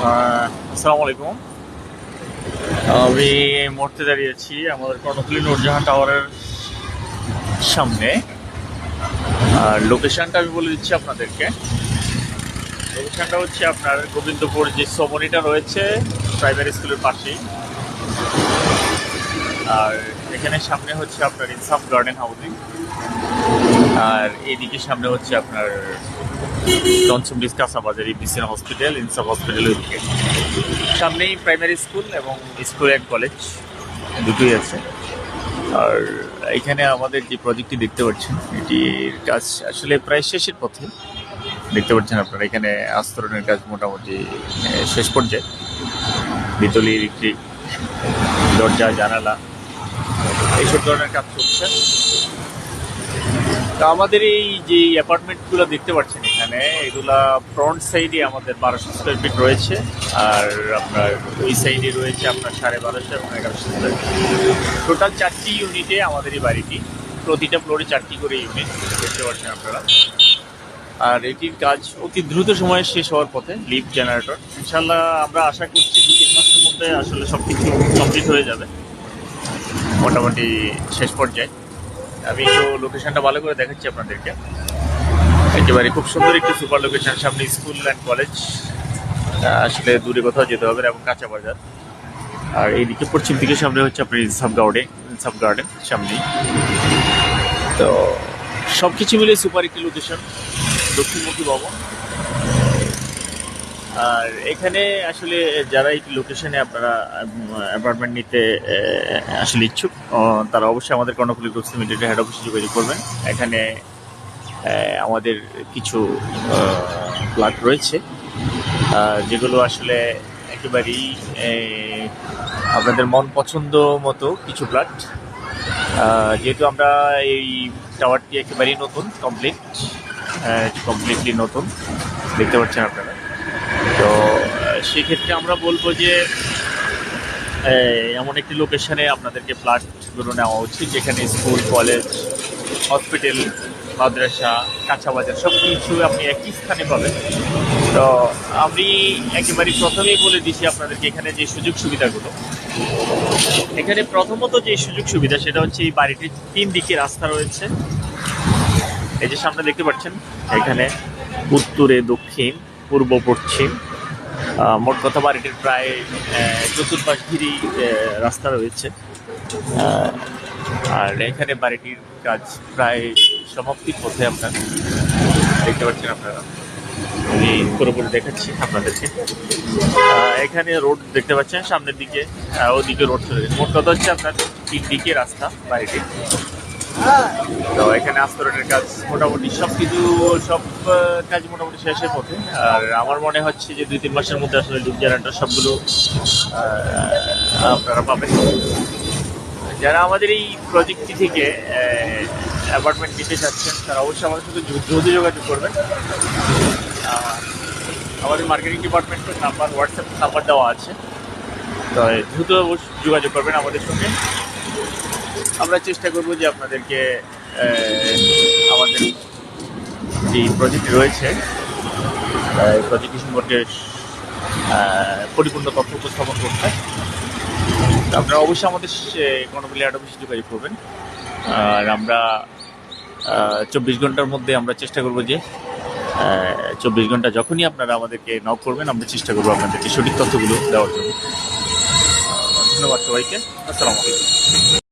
আসসালামু আলাইকুম। আমি এই মুহূর্তে দাঁড়িয়ে আছি আমাদের কর্ণফুলী নূরজাহান টাওয়ারের সামনে। আর লোকেশনটা আমি বলে দিচ্ছি আপনাদেরকে। লোকেশনটা হচ্ছে আপনার গোবিন্দপুর যে সমনিটা রয়েছে প্রাইমারি স্কুলের পাশেই। আর এখানে সামনে হচ্ছে আপনার ইনসাফ গার্ডেন হাউজিং। আর এইদিকে সামনে হচ্ছে আপনার জনসন ব্রিজ কাঁচাবাজার ইবিসিএন হসপিটাল, ইনসাফ হসপিটালের দিকে সামনেই প্রাইমারি স্কুল এবং স্কুল অ্যান্ড কলেজ দুটোই আছে। আর এখানে আমাদের যে প্রজেক্টটি দেখতে পাচ্ছেন এটির কাজ আসলে প্রায় শেষের পথে। দেখতে পাচ্ছেন আপনারা এখানে আস্তরণের কাজ মোটামুটি শেষ পর্যায়ে। বিতলি, ইলেকট্রিক, দরজা, জানালা এইসব ধরনের কাজ চলছে। তো আমাদের এই যে অ্যাপার্টমেন্টগুলো দেখতে পাচ্ছেন এখানে, এগুলা ফ্রন্ট সাইডে আমাদের 1200 স্কোয়ার ফিট রয়েছে। আর আপনার ওই সাইডে রয়েছে আপনার 1250 এবং 1100 স্কোয়ার ফিট। টোটাল 4টি ইউনিটে আমাদের এই বাড়িটি। প্রতিটা ফ্লোরে 4টি করে ইউনিট দেখতে পাচ্ছেন আপনারা। আর এটির কাজ অতি দ্রুত সময়ে শেষ হওয়ার পথে। লিফট, জেনারেটর, ইনশাল্লাহ আমরা আশা করছি 2-3 মাসের মধ্যে আসলে সব কিছু কমপ্লিট হয়ে যাবে, মোটামুটি শেষ পর্যায়ে। আমি একটু লোকেশনটা ভালো করে দেখাচ্ছি আপনাদেরকে। একেবারে খুব সুন্দর একটি সুপার লোকেশন, সামনে স্কুল অ্যান্ড কলেজ, আসলে দূরে কোথাও যেতে হবে এবং কাঁচা বাজার। আর এইদিকে পশ্চিম দিকে সামনে হচ্ছে আপনার ইনসাফ গার্ডেন সামনেই। তো সব কিছু মিলে সুপার একটি লোকেশন, দক্ষিণমুখী ভবন। আর এখানে আসলে যারা এই লোকেশনে আপনারা অ্যাপার্টমেন্ট নিতে আসলে ইচ্ছুক, তারা অবশ্যই আমাদের কর্ণফুলী গ্রুপস লিমিটেড হেড অফিসে যোগাযোগ করবেন। এখানে আমাদের কিছু ফ্ল্যাট রয়েছে যেগুলো আসলে একেবারেই আপনাদের মন পছন্দ মতো কিছু ফ্ল্যাট। যেহেতু আমরা এই টাওয়ারটি একেবারেই নতুন, কমপ্লিটলি নতুন দেখতে পাচ্ছেন আপনারা। তো সেক্ষেত্রে আমরা বলবো যে এমন একটি লোকেশনে আপনাদেরকে ফ্ল্যাটগুলো নেওয়া উচিত, যেখানে স্কুল, কলেজ, হসপিটাল, মাদ্রাসা, কাঁচা বাজার সব কিছু আপনি একই স্থানে পাবেন। তো আমি একেবারে প্রথমেই বলে দিচ্ছি আপনাদেরকে এখানে যে সুযোগ সুবিধাগুলো। এখানে প্রথমত যে সুযোগ সুবিধা সেটা হচ্ছে এই বাড়িটির 3 দিকে রাস্তা রয়েছে। এই যে সামনে দেখতে পাচ্ছেন, এখানে উত্তরে, দক্ষিণ, পূর্ব, পশ্চিম, মোট কথা বাড়িটির প্রায় চতুর্পাশ ঘিরেই রাস্তা রয়েছে। আর এখানে বাড়িটির কাজ প্রায় সমাপ্তির পথে আপনার দেখতে পাচ্ছেন আপনারা। আমি পুরোপুরি দেখাচ্ছি আপনাদেরকে। এখানে রোড দেখতে পাচ্ছেন সামনের দিকে, ওদিকে রোড চলে গেছে। মোট কথা হচ্ছে আপনার 3 দিকে রাস্তা বাড়িটির। তো এখানে আস্তরণের কাজ মোটামুটি সব কাজ মোটামুটি শেষের পথে। আর আমার মনে হচ্ছে যে 2-3 মাসের মধ্যে আসলে লিফট, জেনারেটর সবগুলো আপনারা পাবেন। যারা আমাদের এই প্রজেক্টটি থেকে অ্যাপার্টমেন্ট নিতে চাচ্ছেন তারা অবশ্যই আমাদের সাথে দ্রুত যোগাযোগ করবেন। আমাদের মার্কেটিং ডিপার্টমেন্টের নাম্বার, হোয়াটসঅ্যাপ নাম্বার দেওয়া আছে। তো দ্রুত যোগাযোগ করবেন আমাদের সঙ্গে। আমরা চেষ্টা করবো যে আপনাদেরকে আমাদের যে প্রজেক্ট রয়েছে এই প্রজেক্ট সম্পর্কে পরিপূর্ণ তথ্য উপস্থাপন করতে। আপনারা অবশ্যই আমাদের কর্ণফুলী হেড অফিসে যোগাযোগ করবেন। আর আমরা 24 ঘন্টার মধ্যে আমরা চেষ্টা করবো যে 24 ঘন্টা যখনই আপনারা আমাদেরকে নক করবেন আমরা চেষ্টা করবো আপনাদেরকে সঠিক তথ্যগুলো দেওয়ার জন্য। ধন্যবাদ সবাইকে। আসসালামু আলাইকুম।